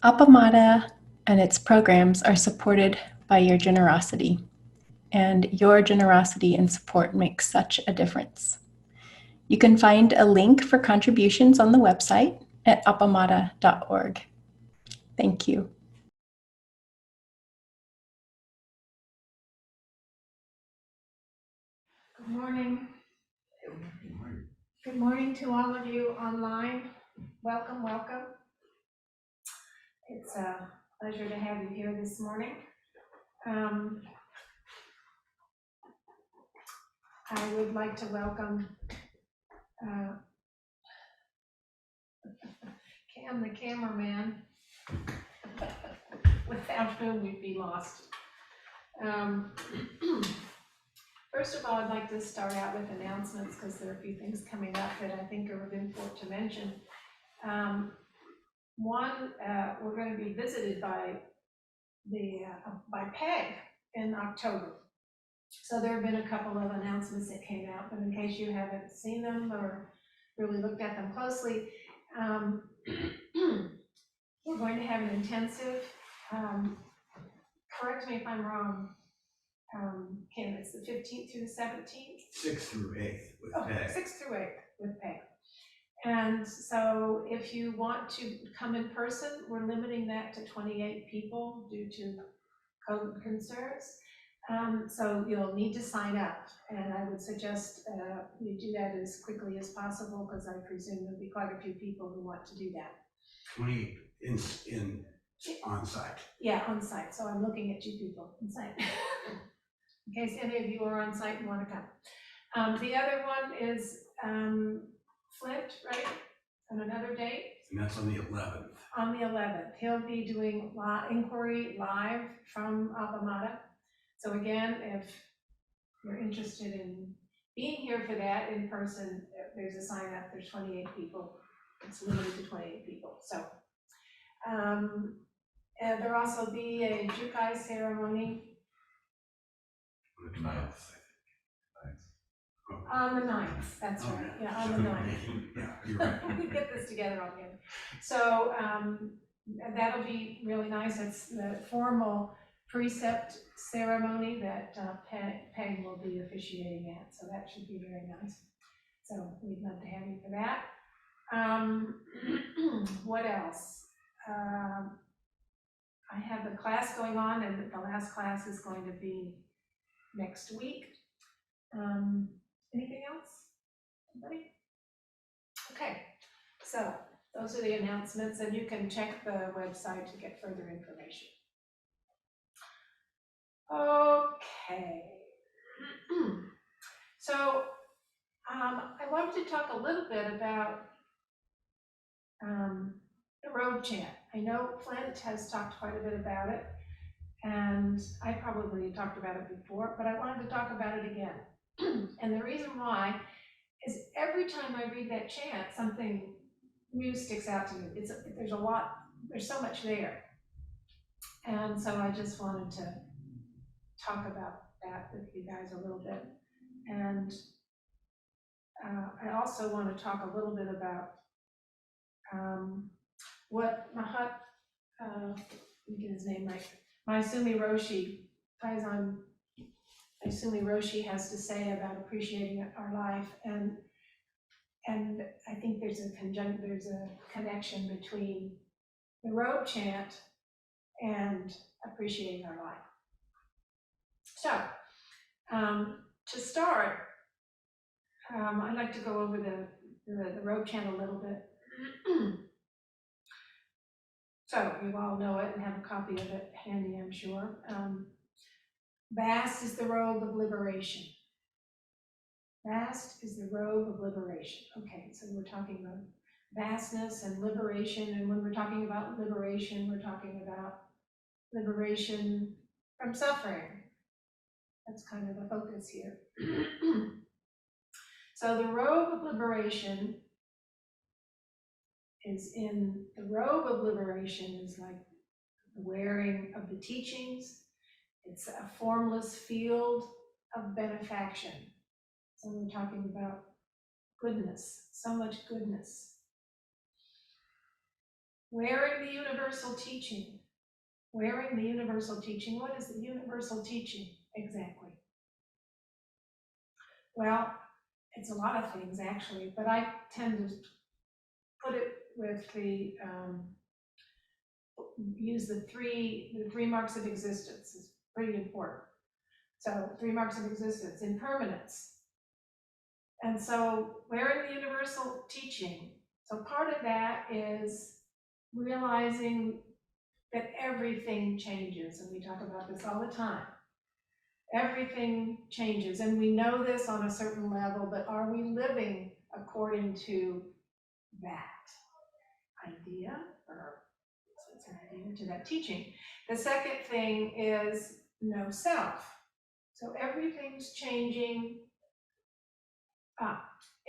Appamada and its programs are supported by your generosity, and your generosity and support makes such a difference. You can find a link for contributions on the website at appamada.org. Thank you. Good morning. Good morning to all of you online. Welcome, welcome. It's a pleasure to have you here this morning. I would like to welcome Cam, the cameraman, without whom we'd be lost. First of all, I'd like to start out with announcements because there are a few things coming up that I think are of import to mention. One, we're going to be visited by PEG in October. So there have been a couple of announcements that came out, but in case you haven't seen them or really looked at them closely, we're going to have an intensive, correct me if I'm wrong, Kim, it's the 15th through the 17th? 6th through 8th with PEG. 6th through 8th with PEG. And so if you want to come in person, we're limiting that to 28 people due to COVID concerns. So you'll need to sign up, and I would suggest you do that as quickly as possible because I presume there'll be quite a few people who want to do that. 20 in on site. Yeah, on site. So I'm looking at you people on site. In case any of you are on site and want to come. The other one is Flint, right? On another date. And that's on the 11th. On the 11th, he'll be doing inquiry live from Appamada. So again, if you're interested in being here for that in person, there's a sign up. There's 28 people. It's limited to 28 people. So and there'll also be a Jukai ceremony On the 9th, I think. on the 9th. That's right. Yeah, on the 9th. Yeah, you're right. We get this together on the end. So that'll be really nice. It's the formal precept ceremony that Peg will be officiating at. So that should be very nice. So we'd love to have you for that. What else? I have a class going on, and the last class is going to be next week. Anything else? Anybody? Okay, so those are the announcements, and you can check the website to get further information. Okay. So I wanted to talk a little bit about the Robe Chant. I know Flint has talked quite a bit about it, and I probably talked about it before, but I wanted to talk about it again. And the reason why is every time I read that chant, something new sticks out to me. There's a lot, there's so much there. And so I just wanted to talk about that with you guys a little bit. And I also want to talk a little bit about what Mahat, let me get his name right, Maisumi Roshi, Faizan Maisumi Roshi has to say about appreciating our life. And I think there's a connection between the Robe Chant and appreciating our life. So, to start, I'd like to go over the Robe Chant a little bit. So you all know it and have a copy of it handy, I'm sure. Vast is the robe of liberation. Vast is the robe of liberation. Okay, so we're talking about vastness and liberation, and when we're talking about liberation, we're talking about liberation from suffering. That's kind of the focus here. So the robe of liberation is like the wearing of the teachings. It's a formless field of benefaction. So we're talking about goodness, so much goodness. Wearing the universal teaching. Wearing the universal teaching. What is the universal teaching exactly? Well, it's a lot of things actually, but I tend to put it with use the three marks of existence is pretty important. So 3 marks of existence, impermanence. And so wearing the universal teaching. So part of that is realizing that everything changes, and we talk about this all the time. Everything changes, and we know this on a certain level, but are we living according to that idea, or it's an idea to that teaching? The second thing is no self. So everything's changing.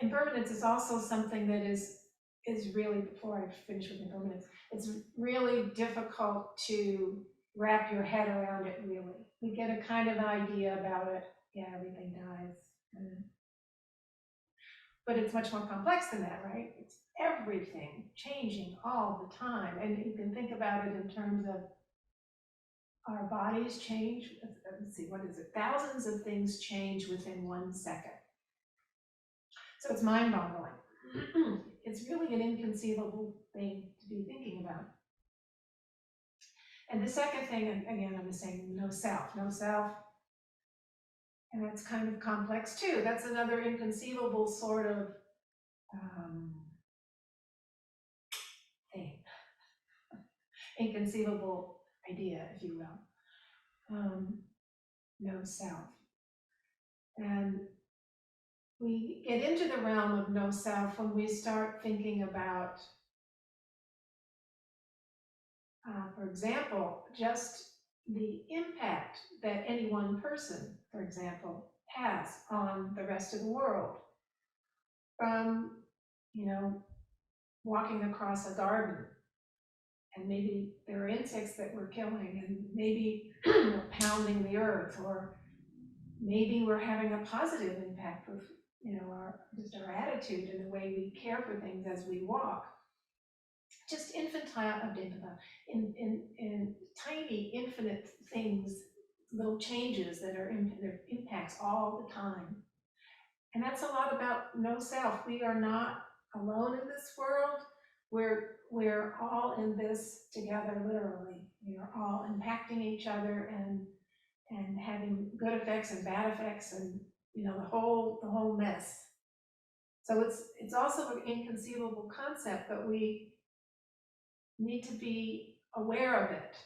Impermanence is also something that is really, before I finish with impermanence, it's really difficult to wrap your head around it, really. We get a kind of idea about it. Yeah, everything dies. But it's much more complex than that, right? It's everything changing all the time. And you can think about it in terms of our bodies change. Let's see, what is it? Thousands of things change within 1 second. So it's mind-boggling. It's really an inconceivable thing to be thinking about. And the second thing, and again, I'm just saying no self, and that's kind of complex too. That's another inconceivable sort of thing, inconceivable idea, if you will. No self. And we get into the realm of no self when we start thinking about, for example, just the impact that any one person, for example, has on the rest of the world. From, walking across a garden, and maybe there are insects that we're killing, and maybe we're pounding the earth, or maybe we're having a positive impact with, our attitude and the way we care for things as we walk. Just in tiny, infinite things, little changes that are their impacts all the time. And that's a lot about no self. We are not alone in this world. We're all in this together, literally. We are all impacting each other and having good effects and bad effects, and the whole mess. So it's also an inconceivable concept, but we need to be aware of it.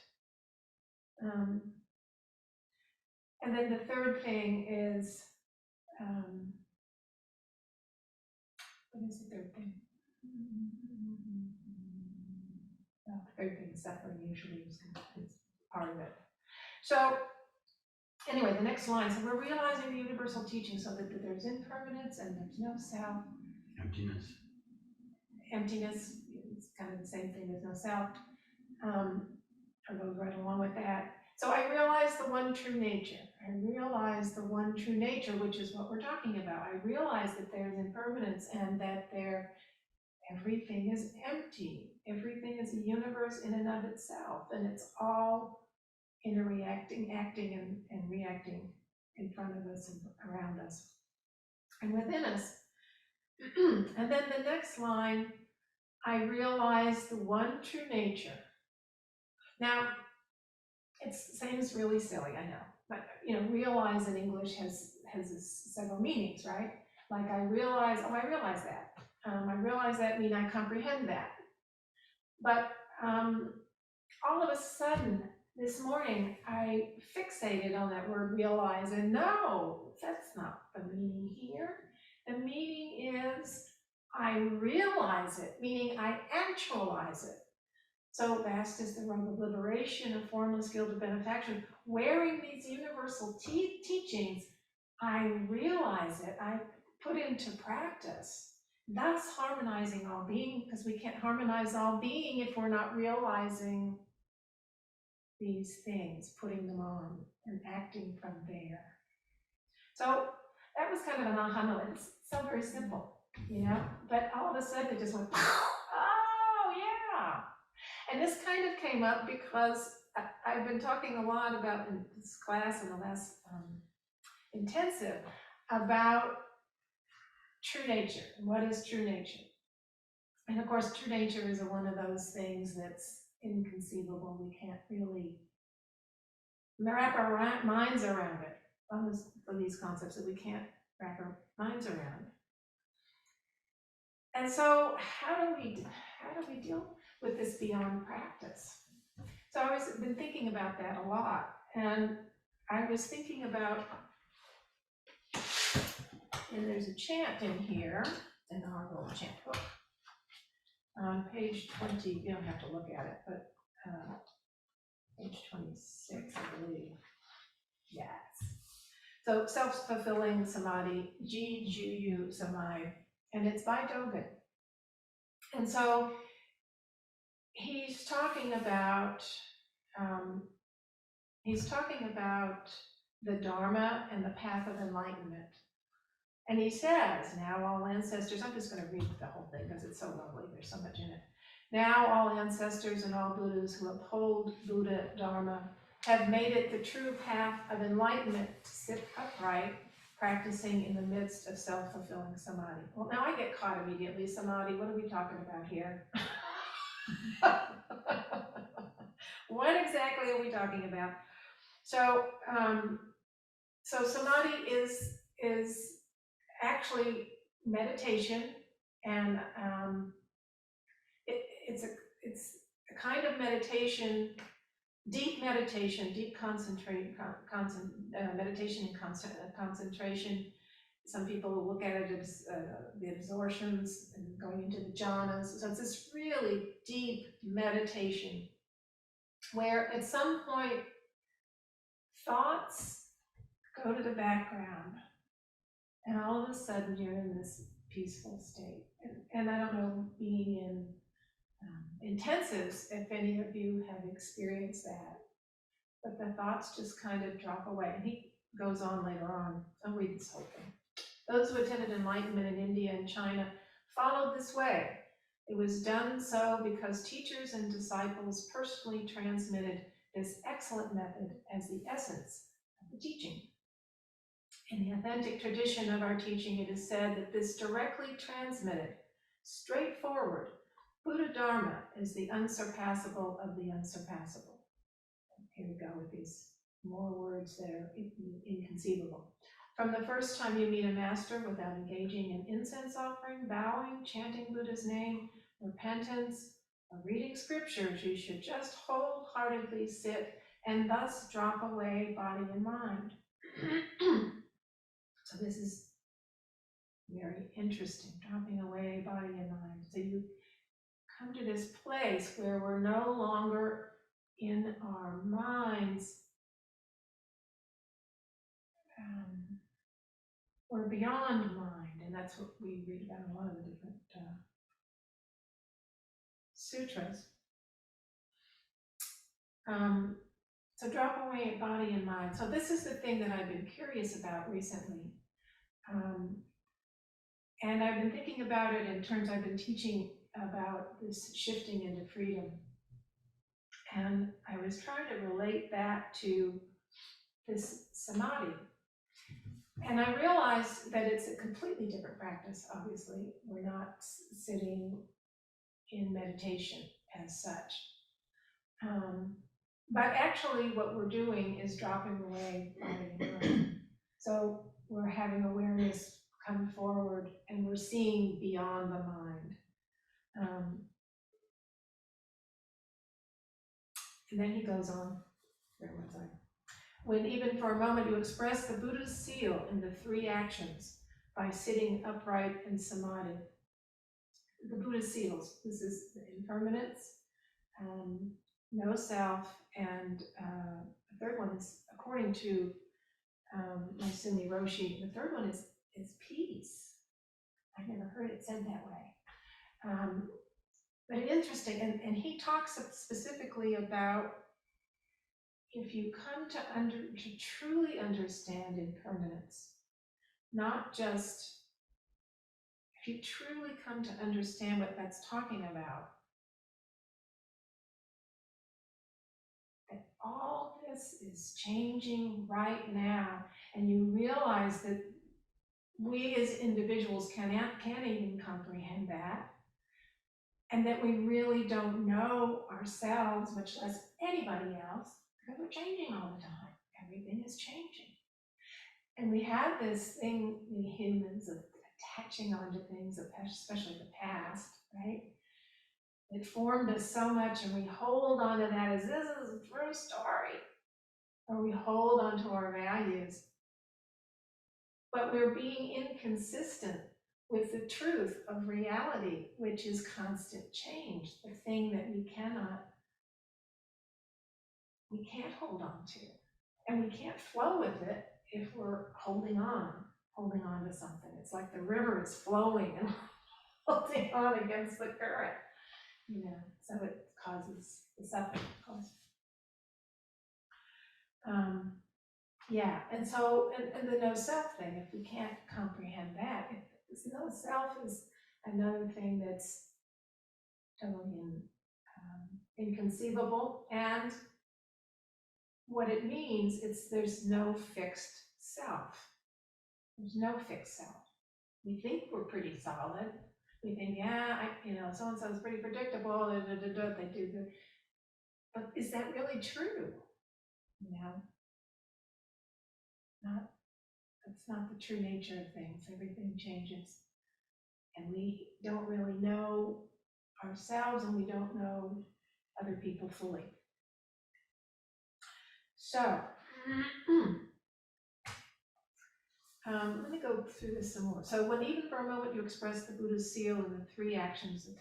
And then the third thing is, what is the third thing? Well, the third thing is suffering usually is part of it. So anyway, the next line, so we're realizing the universal teaching, so that there's impermanence and there's no self. Emptiness is kind of the same thing as no self. I'll go right along with that. So I realize the one true nature. I realize the one true nature, which is what we're talking about. I realize that there's impermanence and that everything is empty. Everything is a universe in and of itself, and it's all interreacting, acting and reacting in front of us and around us and within us. And then the next line, I realize the one true nature. Now, it seems really silly, I know, but realize in English has several meanings, right? Like I realize that. I realize that means I comprehend that. But all of a sudden, this morning, I fixated on that word realize, and no, that's not the meaning here. The meaning is I realize it, meaning I actualize it. So vast is the robe of liberation, a formless guild of benefaction. Wearing these universal teachings, I realize it, I put into practice, thus harmonizing all being, because we can't harmonize all being if we're not realizing these things, putting them on and acting from there. So that was kind of an aha moment. It's so very simple, but all of a sudden it just went, oh yeah. And this kind of came up because I've been talking a lot about in this class in the last intensive about true nature. What is true nature? And of course, true nature is one of those things that's inconceivable. We can't really wrap our minds around it. One of these concepts that we can't wrap our minds around. And so how do we deal with this beyond practice? So I've been thinking about that a lot. And I was thinking about, and there's a chant in here, in our little chant book. On page 20, you don't have to look at it, but page 26, I believe. Yes. So self-fulfilling samadhi, Ji Juyu Samai, and it's by Dogen. And so he's talking about the Dharma and the path of enlightenment. And he says, now all ancestors, I'm just going to read the whole thing because it's so lovely, there's so much in it. Now all ancestors and all Buddhas who uphold Buddha Dharma have made it the true path of enlightenment to sit upright, practicing in the midst of self-fulfilling samadhi. Well, now I get caught immediately. Samadhi, what are we talking about here? What exactly are we talking about? So, so samadhi is actually meditation, and it's a kind of meditation, deep meditation, deep meditation and concentration. Some people look at it as the absorptions and going into the jhanas. So it's this really deep meditation where at some point thoughts go to the background and all of a sudden you're in this peaceful state. And I don't know, being in intensives, if any of you have experienced that, but the thoughts just kind of drop away. And he goes on later on. I'll read this whole thing. Those who attended enlightenment in India and China followed this way. It was done so because teachers and disciples personally transmitted this excellent method as the essence of the teaching. In the authentic tradition of our teaching, it is said that this directly transmitted, straightforward, Buddha Dharma is the unsurpassable of the unsurpassable. Here we go with these more words that are inconceivable. From the first time you meet a master without engaging in incense offering, bowing, chanting Buddha's name, repentance, or reading scriptures, you should just wholeheartedly sit and thus drop away body and mind. So this is very interesting, dropping away body and mind. So you come to this place where we're no longer in our minds. We're beyond mind, and that's what we read about in a lot of the different sutras. So drop away body and mind. So this is the thing that I've been curious about recently. And I've been thinking about it in terms, I've been teaching about this shifting into freedom. And I was trying to relate that to this samadhi. And I realized that it's a completely different practice, obviously. We're not sitting in meditation as such. But actually what we're doing is dropping away body and mind. So we're having awareness come forward and we're seeing beyond the mind. And then he goes on, where was I? When even for a moment you express the Buddha's seal in the three actions by sitting upright in samadhi. The Buddha's seals, this is the impermanence, no self, and the third one is, according to Maisumi Roshi, the third one is peace. I never heard it said that way. But interesting, and he talks specifically about if you come to truly understand impermanence, not just, if you truly come to understand what that's talking about, this is changing right now. And you realize that we as individuals can't even comprehend that. And that we really don't know ourselves, much less anybody else, because we're changing all the time. Everything is changing. And we have this thing, we humans, of attaching onto things, especially the past, right? It formed us so much, and we hold on to that as this is a true story. Or we hold on to our values. But we're being inconsistent with the truth of reality, which is constant change, the thing that we can't hold on to. And we can't flow with it if we're holding on to something. It's like the river is flowing and holding on against the current, so it causes the suffering, of course. And so, and the no self thing, if we can't comprehend that, if this no self is another thing that's totally inconceivable. And what it means, there's no fixed self. There's no fixed self. We think we're pretty solid. We think, so-and-so is pretty predictable, they do the, but is that really true? That's not the true nature of things. Everything changes. And we don't really know ourselves, and we don't know other people fully. So, let me go through this some more. So when even for a moment you express the Buddha's seal in the three actions I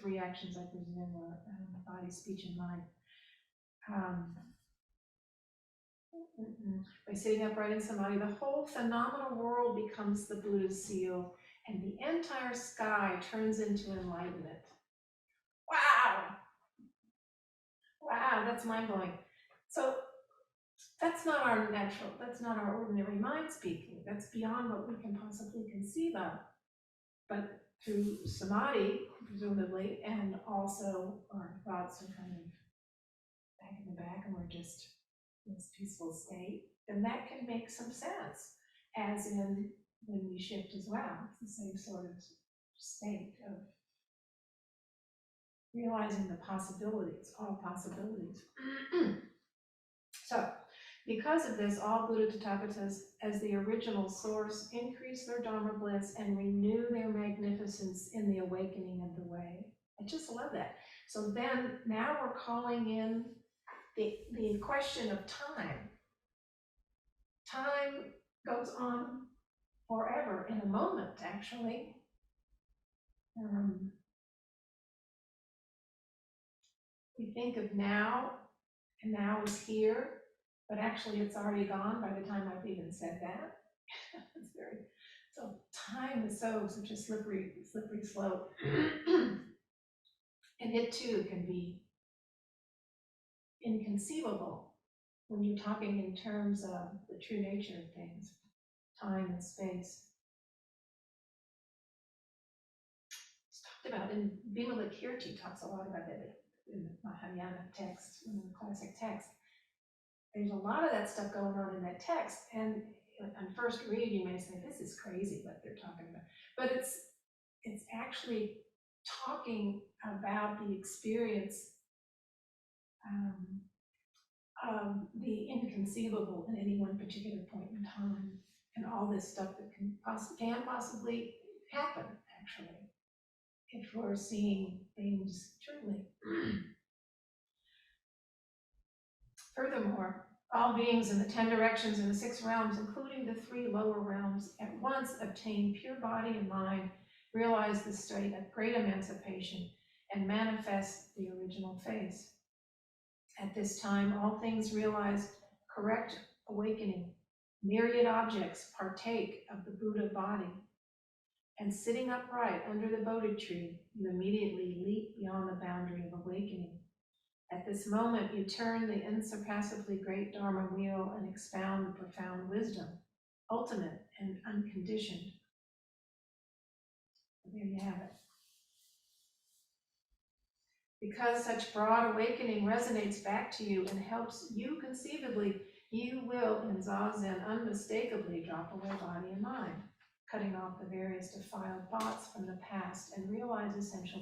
presume were body, speech, and mind. By sitting upright in samadhi, the whole phenomenal world becomes the Buddha's seal, and the entire sky turns into enlightenment. Wow! Wow, that's mind-blowing. So that's not our ordinary mind speaking. That's beyond what we can possibly conceive of. But through samadhi, presumably, and also our thoughts are kind of back in the back, and we're just in this peaceful state, then that can make some sense, as in when we shift as well. It's the same sort of state of realizing the possibilities, all possibilities. So, because of this, all Buddha Tathagatas, as the original source, increase their Dharma bliss and renew their magnificence in the awakening of the way. I just love that. So then, now we're calling in the question of time. Time goes on forever, in a moment, actually. We think of now, and now is here, but actually it's already gone by the time I've even said that. So time is such a slippery slope. And it too can be inconceivable when you're talking in terms of the true nature of things, time and space. It's talked about in Vimalakirti, talks a lot about it in the Mahayana text, in the classic text. There's a lot of that stuff going on in that text, and on first read you may say, this is crazy what they're talking about, but it's actually talking about the experience of the inconceivable at any one particular point in time, and all this stuff that can possibly happen, actually, if we're seeing things truly. Furthermore, all beings in the 10 directions and the 6 realms, including the 3 lower realms, at once obtain pure body and mind, realize the state of great emancipation, and manifest the original face. At this time, all things realize correct awakening. Myriad objects partake of the Buddha body. And sitting upright under the Bodhi tree, you immediately leap beyond the boundary of awakening. At this moment, you turn the unsurpassably great Dharma wheel and expound the profound wisdom, ultimate and unconditioned. There you have it. Because such broad awakening resonates back to you and helps you conceivably you will in Zazen unmistakably drop away body and mind, cutting off the various defiled thoughts from the past and realize essential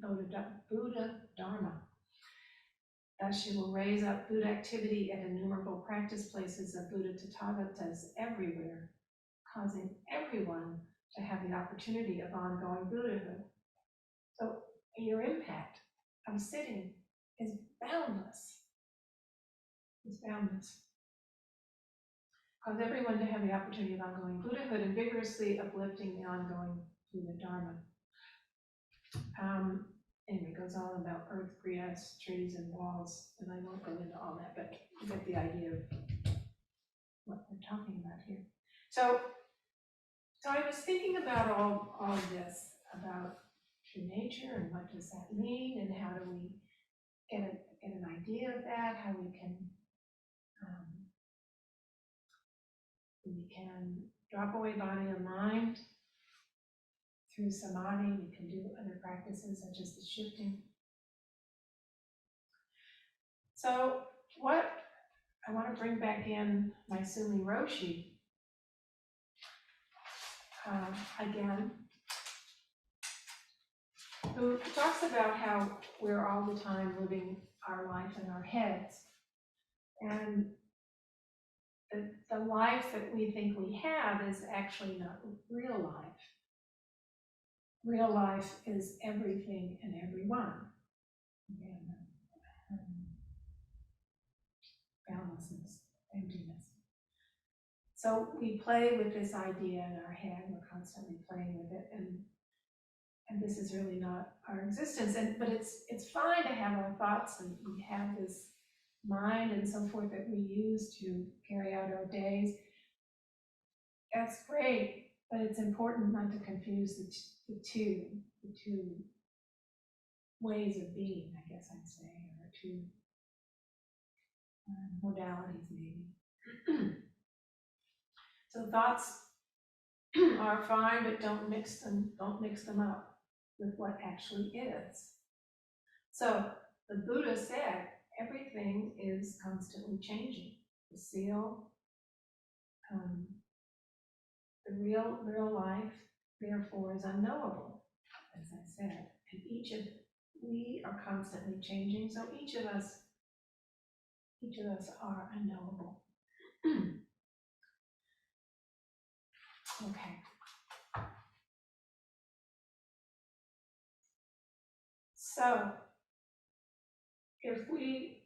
Buddha Dharma. Thus you will raise up Buddha activity at innumerable practice places of Buddha Tathagatas everywhere, causing everyone to have the opportunity of ongoing Buddhahood. So your impact of sitting is boundless. It's boundless. Cause everyone to have the opportunity of ongoing Buddhahood and vigorously uplifting the ongoing Buddha Dharma. Anyway, it goes on about earth, grass, trees, and walls, and I won't go into all that, but you get the idea of what we're talking about here. So I was thinking about all of this, about true nature and what does that mean, and how do we get an idea of that, how we can drop away body and mind through samadhi. We can do other practices such as the shifting. So what I want to bring back in my Sumi Roshi again, who talks about how we're all the time living our life in our heads. And the life that we think we have is actually not real life. Real life is everything and everyone. Again, boundlessness, emptiness. So we play with this idea in our head. We're constantly playing with it, and this is really not our existence. But it's fine to have our thoughts, and we have this mind and so forth that we use to carry out our days. That's great, but it's important not to confuse the two ways of being, I guess I'd say, or two modalities maybe. So thoughts are fine, but don't mix them up with what actually is. So the Buddha said everything is constantly changing. The seal, the real life, therefore, is unknowable, as I said. And we are constantly changing, so each of us are unknowable. Okay. So, if we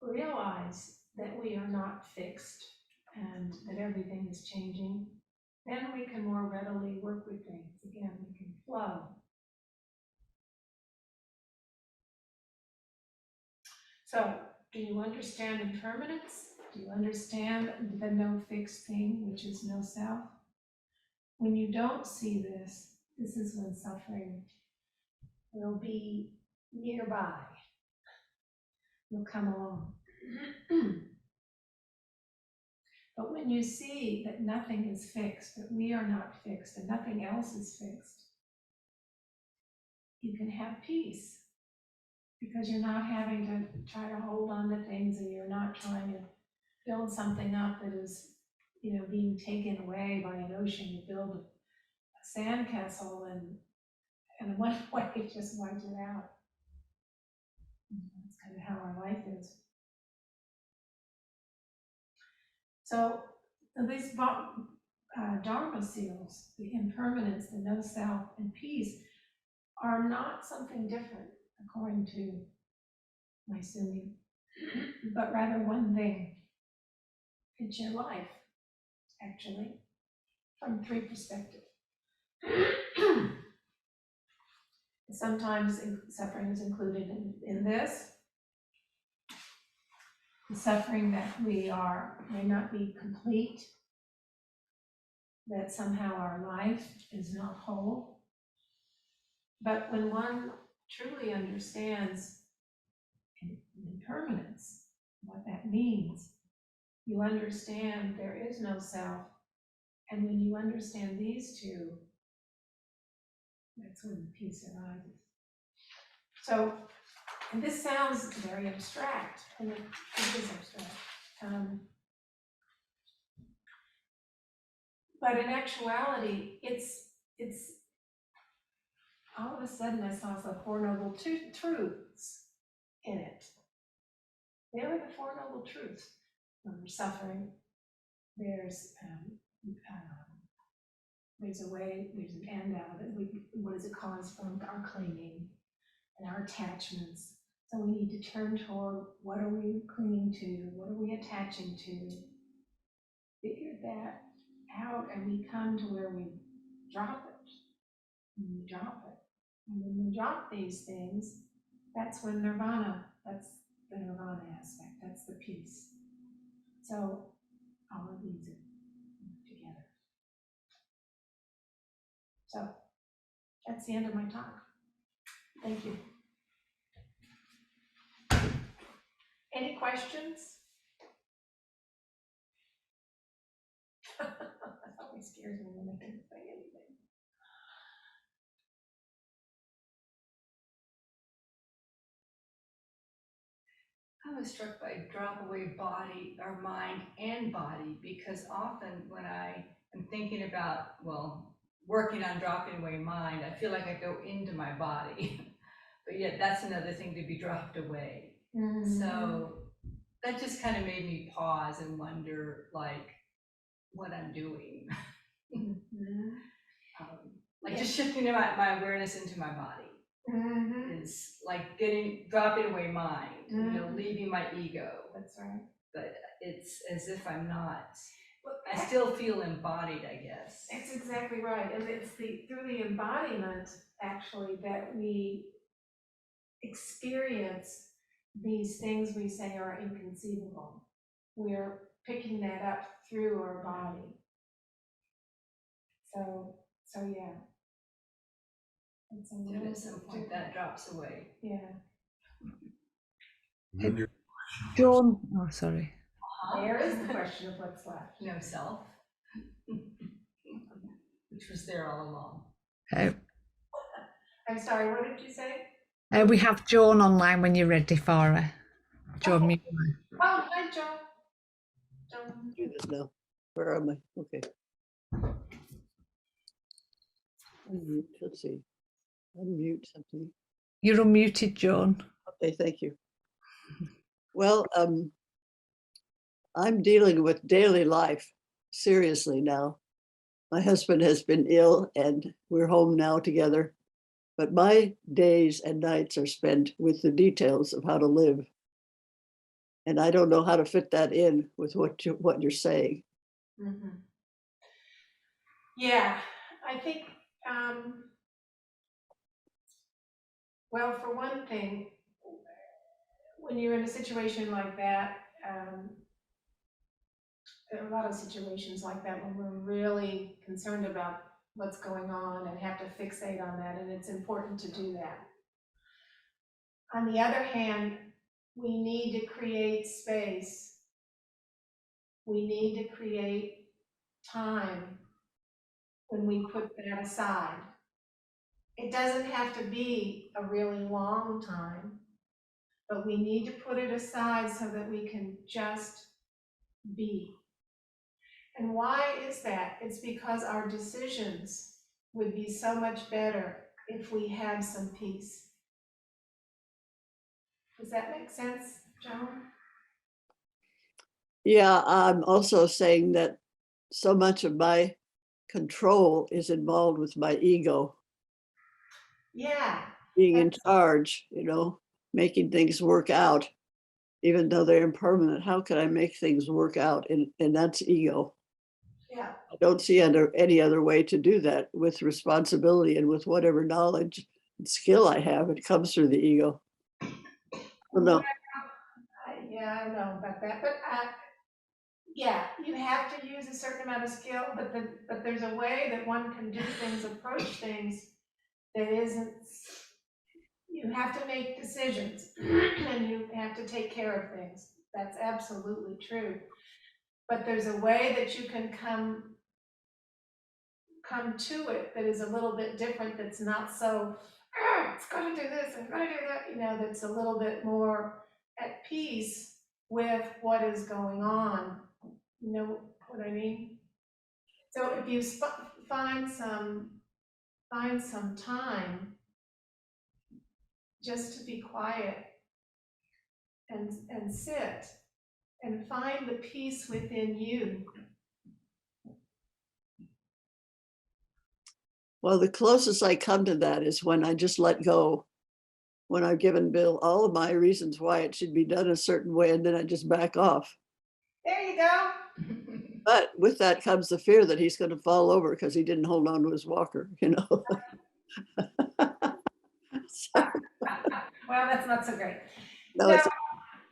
realize that we are not fixed and that everything is changing, then we can more readily work with things. Again, we can flow. So, do you understand impermanence? Do you understand the no fixed thing, which is no self? When you don't see this, this is when suffering will be nearby. Will come along. But when you see that nothing is fixed, that we are not fixed, and nothing else is fixed, you can have peace. Because you're not having to try to hold on to things, and you're not trying to build something up that is, being taken away by an ocean. You build a sandcastle, and in one way it just wipes it out. That's kind of how our life is. So these Dharma seals, the impermanence, the no self, and peace, are not something different, according to my Sumi, but rather one thing. It's your life, actually, from three perspectives. Sometimes suffering is included in this. The suffering that we may not be complete, that somehow our life is not whole. But when one truly understands impermanence, what that means, you understand there is no self. And when you understand these two, that's when the peace arises. So, and this sounds very abstract, and it is abstract. But in actuality, it's all of a sudden I saw the Four Noble Truths in it. They are the Four Noble Truths. Suffering, there's a way, there's an end out of it. What does it cause from our clinging and our attachments? So we need to turn toward what are we clinging to? What are we attaching to? Figure that out, and we come to where we drop it. And we drop it. And when we drop these things, that's when nirvana, that's the nirvana aspect, that's the peace. So all of these are together. So that's the end of my talk. Thank you. Any questions? That always scares me when I can say anything. I was struck by drop away body or mind and body, because often when I am thinking about, well, working on dropping away mind, I feel like I go into my body, but yet that's another thing to be dropped away. Mm-hmm. So that just kind of made me pause and wonder, like, what I'm doing. Mm-hmm. Like just shifting my awareness into my body. Mm-hmm. Is like dropping away mind, leaving my ego. That's right. But it's as if I'm not. Well, I still feel embodied, I guess. That's exactly right. And it's through the embodiment, actually, that we experience these things we say are inconceivable. We're picking that up through our body. So yeah. And at some point that drops away. Yeah. John, oh sorry. There is the question of what's left. No self, which was there all along. I'm sorry, what did you say? We have Joan online when you're ready for her. Joan Muir. Oh, hi, Joan. Joan. Do this now. Where am I? Okay. Unmute. Let's see. Unmute something. You're unmuted, Joan. Okay, thank you. Well, I'm dealing with daily life seriously now. My husband has been ill and we're home now together. But my days and nights are spent with the details of how to live. And I don't know how to fit that in with what you're saying. Mm-hmm. Yeah, I think, well, for one thing, when you're in a situation like that, there are a lot of situations like that when we're really concerned about what's going on and have to fixate on that, and it's important to do that. On the other hand, we need to create space. We need to create time when we put that aside. It doesn't have to be a really long time, but we need to put it aside so that we can just be. And why is that? It's because our decisions would be so much better if we had some peace. Does that make sense, Joan? Yeah, I'm also saying that so much of my control is involved with my ego. Yeah. Being in charge, making things work out, even though they're impermanent. How can I make things work out? And that's ego. Yeah. I don't see any other way to do that with responsibility and with whatever knowledge and skill I have. It comes through the ego. Well, no. Yeah, I don't know about that, but yeah, you have to use a certain amount of skill, but there's a way that one can do things, approach things that isn't. You have to make decisions and you have to take care of things. That's absolutely true. But there's a way that you can come to it that is a little bit different, that's not so, it's going to do this, I'm going to do that, that's a little bit more at peace with what is going on. You know what I mean? So if you find some time just to be quiet and sit and find the peace within you. Well, the closest I come to that is when I just let go. When I've given Bill all of my reasons why it should be done a certain way, and then I just back off. There you go. But with that comes the fear that he's going to fall over because he didn't hold on to his walker, you know. So, Well, that's not so great. no, No, it's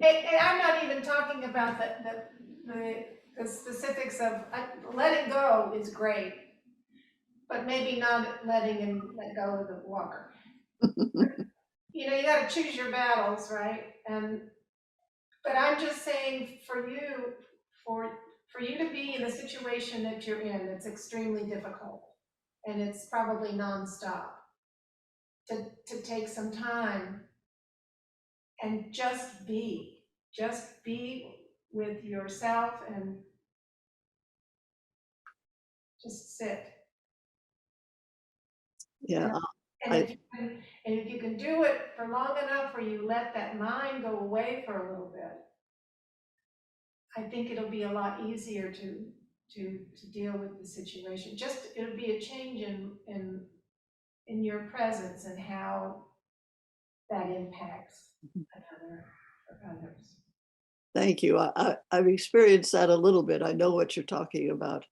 and I'm not even talking about the specifics of letting go is great, but maybe not letting him let go of the walker. You know, you got to choose your battles, right? But I'm just saying for you, for you to be in the situation that you're in, it's extremely difficult, and it's probably nonstop. To take some time and just be with yourself and just sit. yeah. And I, if you can do it for long enough where you let that mind go away for a little bit, I think it'll be a lot easier to deal with the situation. Just it'll be a change in your presence and how that impacts others. thank you. I've experienced that a little bit. I know what you're talking about.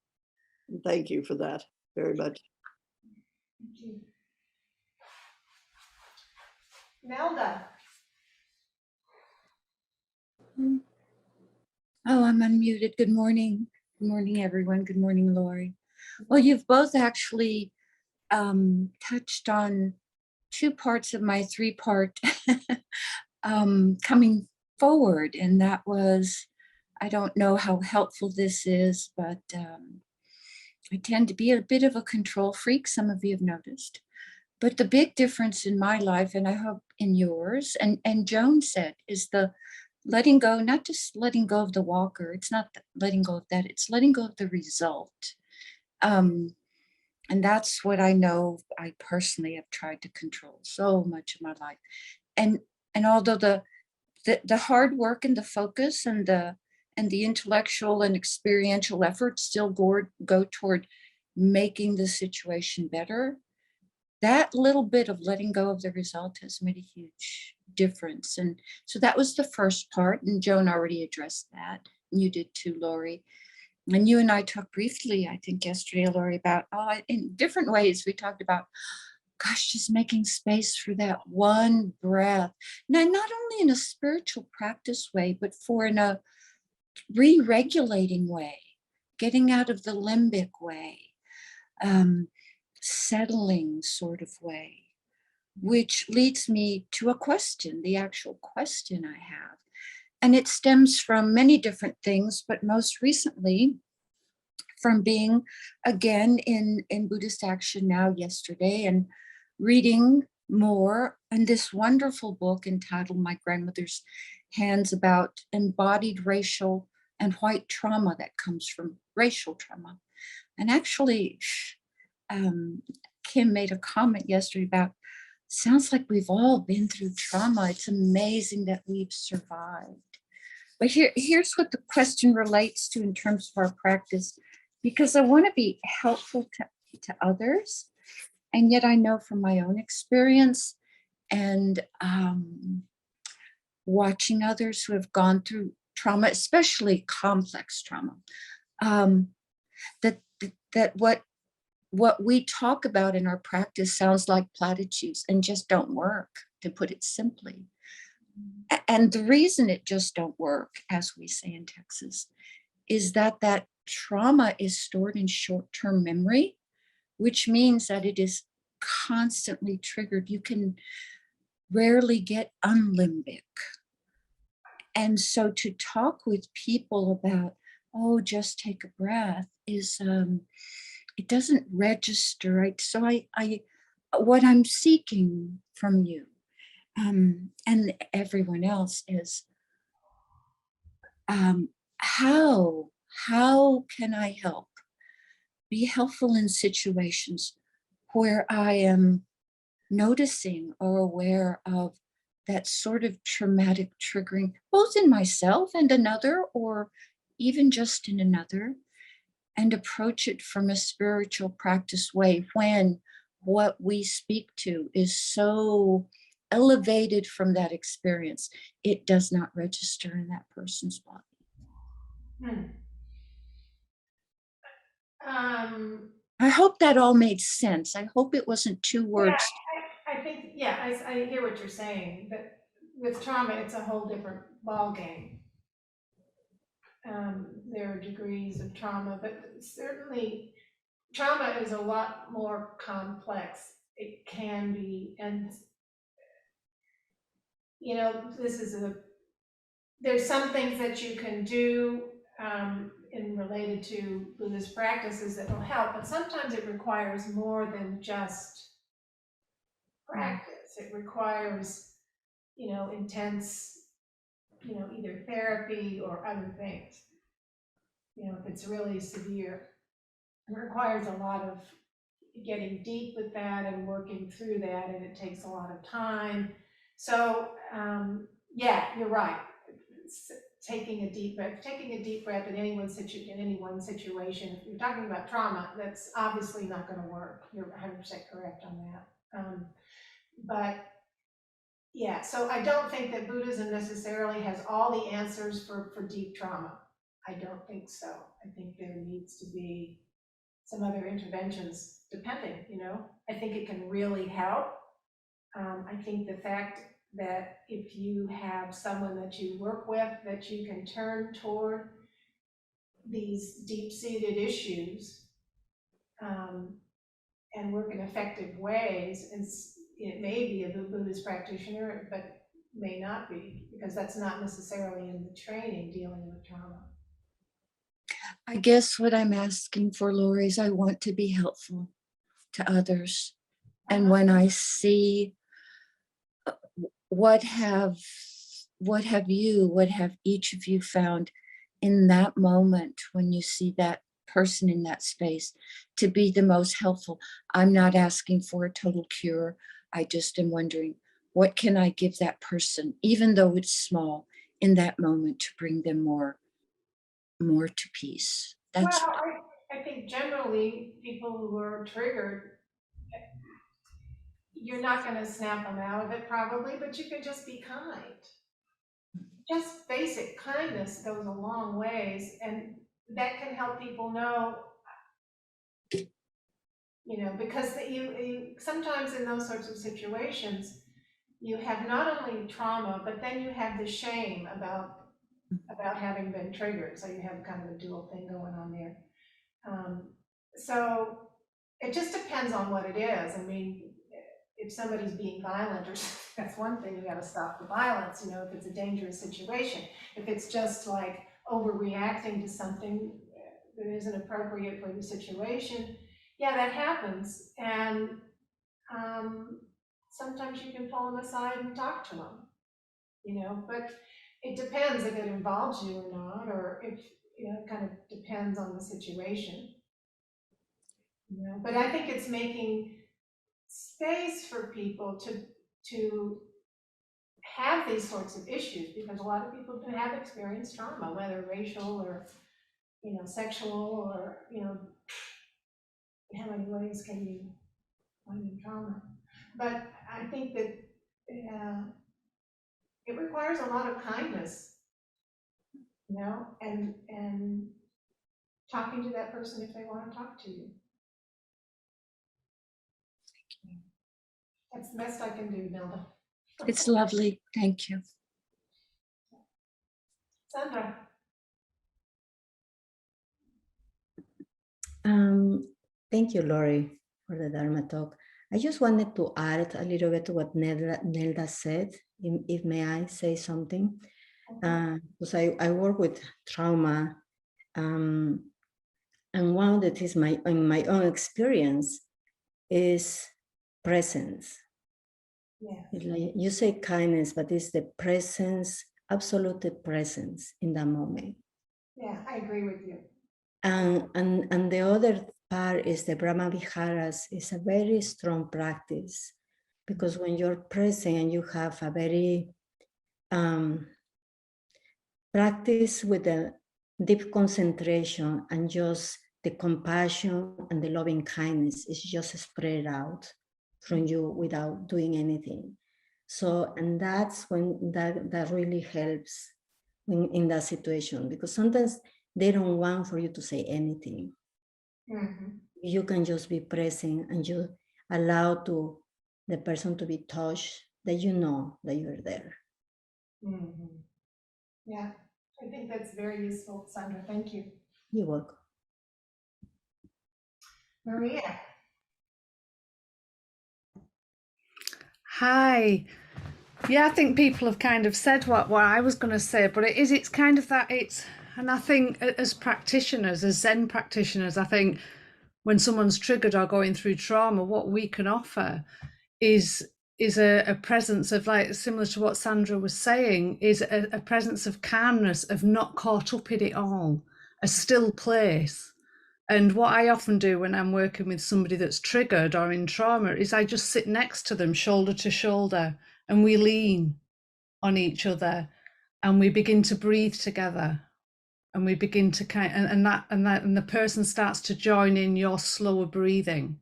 Thank you for that very much. Thank you. Nelda. Oh, I'm unmuted. Good morning. Good morning, everyone. Good morning, Laurie. Well, you've both actually touched on two parts of my three-part coming forward, and that was, I don't know how helpful this is, but I tend to be a bit of a control freak, some of you have noticed. But the big difference in my life, and I hope in yours, and Joan said, is the letting go, not just letting go of the walker. It's not letting go of that. It's letting go of the result. And that's what I know I personally have tried to control so much of my life. And although the hard work and the focus and the intellectual and experiential efforts still go toward making the situation better, that little bit of letting go of the result has made a huge difference. And so that was the first part, and Joan already addressed that. And you did too, Laurie. And you and I talked briefly, I think yesterday, Laurie, about, in different ways, we talked about, gosh, just making space for that one breath. Now, not only in a spiritual practice way, but for in a re-regulating way, getting out of the limbic way. Settling sort of way, which leads me to a question, the actual question I have. And it stems from many different things, but most recently from being again in Buddhist Action Now yesterday and reading more in this wonderful book entitled My Grandmother's Hands about embodied racial and white trauma that comes from racial trauma. And actually, Kim made a comment yesterday about, sounds like we've all been through trauma. It's amazing that we've survived. But here's what the question relates to in terms of our practice, because I want to be helpful to others. And yet I know from my own experience and watching others who have gone through trauma, especially complex trauma, that what we talk about in our practice sounds like platitudes and just don't work, to put it simply. And the reason it just don't work, as we say in Texas, is that trauma is stored in short-term memory, which means that it is constantly triggered. You can rarely get unlimbic. And so to talk with people about, oh, just take a breath is, it doesn't register, right? So what I'm seeking from you and everyone else is how can I help? Be helpful in situations where I am noticing or aware of that sort of traumatic triggering, both in myself and another, or even just in another, and approach it from a spiritual practice way when what we speak to is so elevated from that experience, it does not register in that person's body. I hope that all made sense. I hope it wasn't two words. I think, yeah, I hear what you're saying, but with trauma, it's a whole different ballgame. There are degrees of trauma, but certainly trauma is a lot more complex. It can be, and you know, there's some things that you can do in related to Buddhist practices that will help, but sometimes it requires more than just practice. It requires, you know, intense, you know, either therapy or other things. You know, if it's really severe, it requires a lot of getting deep with that and working through that, and it takes a lot of time. So, yeah, you're right. Taking a deep breath in any one situation. If you're talking about trauma, that's obviously not going to work. You're 100% correct on that. But yeah, so I don't think that Buddhism necessarily has all the answers for deep trauma. I don't think so. I think there needs to be some other interventions, depending, you know. I think it can really help. I think the fact that if you have someone that you work with that you can turn toward these deep-seated issues and work in effective ways, and it may be a Buddhist practitioner, but may not be, because that's not necessarily in the training dealing with trauma. I guess what I'm asking for, Laurie, is I want to be helpful to others. And when I see what have each of you found in that moment when you see that person in that space to be the most helpful. I'm not asking for a total cure. I just am wondering, what can I give that person, even though it's small, in that moment to bring them more to peace? That's well, I think generally people who are triggered, you're not going to snap them out of it probably, but you can just be kind. Just basic kindness goes a long ways, and that can help people know, you know, because you sometimes in those sorts of situations, you have not only trauma, but then you have the shame about having been triggered. So you have kind of a dual thing going on there. So it just depends on what it is. I mean, if somebody's being violent or something, that's one thing, you gotta stop the violence, you know, if it's a dangerous situation. If it's just like overreacting to something that isn't appropriate for the situation, yeah, that happens. And sometimes you can pull them aside and talk to them, you know, but it depends if it involves you or not, or if, you know, it kind of depends on the situation. You know, but I think it's making space for people to have these sorts of issues, because a lot of people do have experienced trauma, whether racial or, you know, sexual, or, you know, how many ways can you find trauma? But I think that it requires a lot of kindness, you know, and talking to that person if they want to talk to you. That's the best I can do, Nelda. It's lovely. Thank you. Sandra. Thank you, Laurie, for the Dharma talk. I just wanted to add a little bit to what Nelda said, if may I say something? Because I work with trauma, and one of the things in my own experience is presence. Yeah. Like you say kindness, but it's the presence absolute presence in that moment. Yeah, I agree with you. And the other part is the Brahma Viharas is a very strong practice, because when you're present and you have a very practice with a deep concentration and just the compassion and the loving kindness is just spread out from you without doing anything. So, and that's when that really helps in that situation, because sometimes they don't want for you to say anything. Mm-hmm. You can just be present and you allow to the person to be touched, that you know that you're there. Mm-hmm. Yeah, I think that's very useful, Sandra. Thank you. You're welcome. Maria. Hi. Yeah, I think people have kind of said what I was going to say, but it's kind of that and I think as practitioners, as Zen practitioners, I think when someone's triggered or going through trauma, what we can offer is a presence of, like, similar to what Sandra was saying, is a presence of calmness, of not caught up in it all, a still place. And what I often do when I'm working with somebody that's triggered or in trauma is I just sit next to them, shoulder to shoulder, and we lean on each other and we begin to breathe together. And we begin to and the person starts to join in your slower breathing,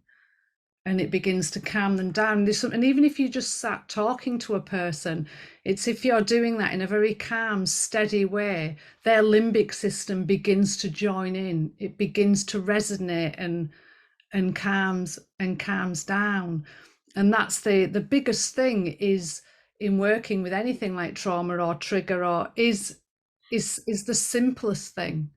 and it begins to calm them down. And even if you just sat talking to a person, it's if you're doing that in a very calm, steady way, their limbic system begins to join in. It begins to resonate and calms down. And that's the biggest thing is in working with anything like trauma or trigger or is the simplest thing.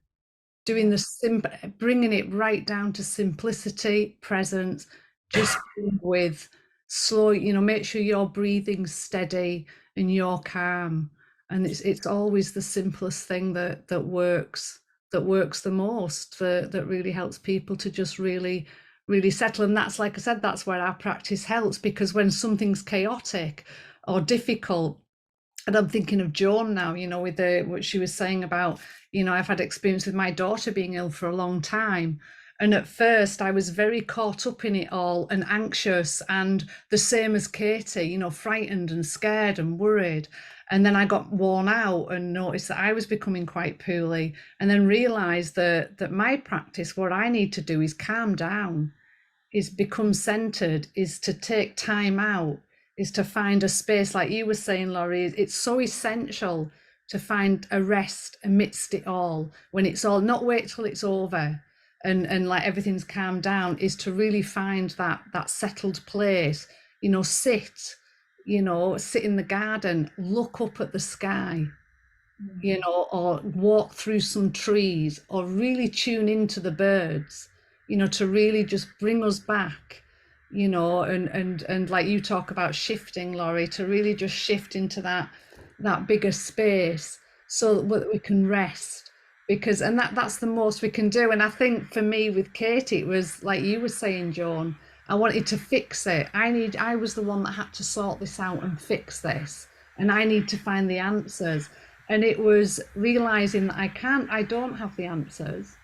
Doing the bringing it right down to simplicity, presence, just being with, slow, make sure you're breathing steady and you're calm. And it's always the simplest thing that works the most, that really helps people to just really settle. And that's, like I said, that's where our practice helps, because when something's chaotic or difficult, and I'm thinking of Joan now, with what she was saying about, I've had experience with my daughter being ill for a long time. And at first I was very caught up in it all and anxious, and the same as Katie, frightened and scared and worried. And then I got worn out and noticed that I was becoming quite poorly, and then realized that my practice, what I need to do is calm down, is become centered, is to take time out, is to find a space, like you were saying, Laurie. It's so essential to find a rest amidst it all, when it's all, not wait till it's over and like everything's calmed down, is to really find that settled place. Sit in the garden, look up at the sky, or walk through some trees, or really tune into the birds, to really just bring us back, and like you talk about shifting, Laurie, to really just shift into that bigger space so that we can rest, because and that's the most we can do. And I think for me with Katie, it was like you were saying, Joan, I wanted to fix it. I was the one that had to sort this out and fix this, and I need to find the answers. And it was realizing that I don't have the answers,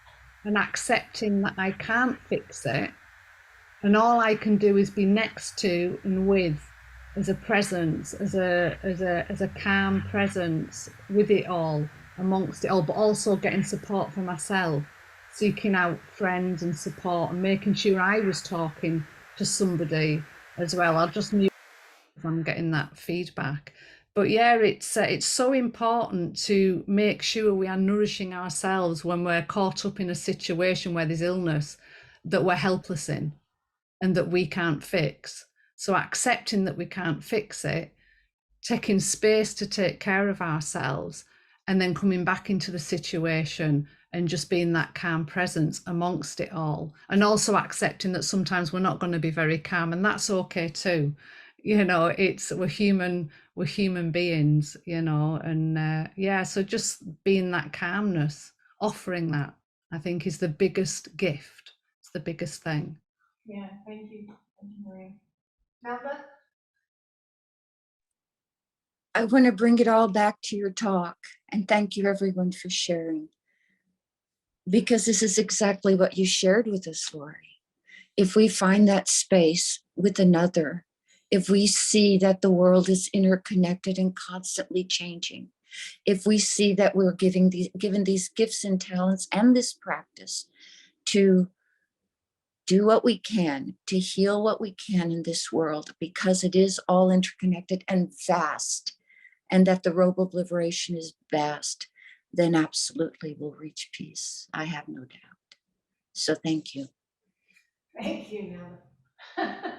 and accepting that I can't fix it. And all I can do is be next to and with, as a presence, as a calm presence with it all, amongst it all, but also getting support for myself, seeking out friends and support, and making sure I was talking to somebody as well. I'll just mute if I'm getting that feedback. But yeah, it's so important to make sure we are nourishing ourselves when we're caught up in a situation where there's illness that we're helpless in and that we can't fix. So accepting that we can't fix it, taking space to take care of ourselves, and then coming back into the situation and just being that calm presence amongst it all. And also accepting that sometimes we're not going to be very calm, and that's okay too. We're human beings, and so just being that calmness, offering that, I think, is the biggest gift. It's the biggest thing. Yeah, thank you. Thank you, Maria. Nanda? I want to bring it all back to your talk, and thank you everyone for sharing, because this is exactly what you shared with us, Laurie. If we find that space with another, if we see that the world is interconnected and constantly changing, if we see that we're given these gifts and talents and this practice to do what we can, to heal what we can in this world, because it is all interconnected and vast, and that the robe of liberation is vast, then absolutely we'll reach peace. I have no doubt. So thank you. Thank you, Nella.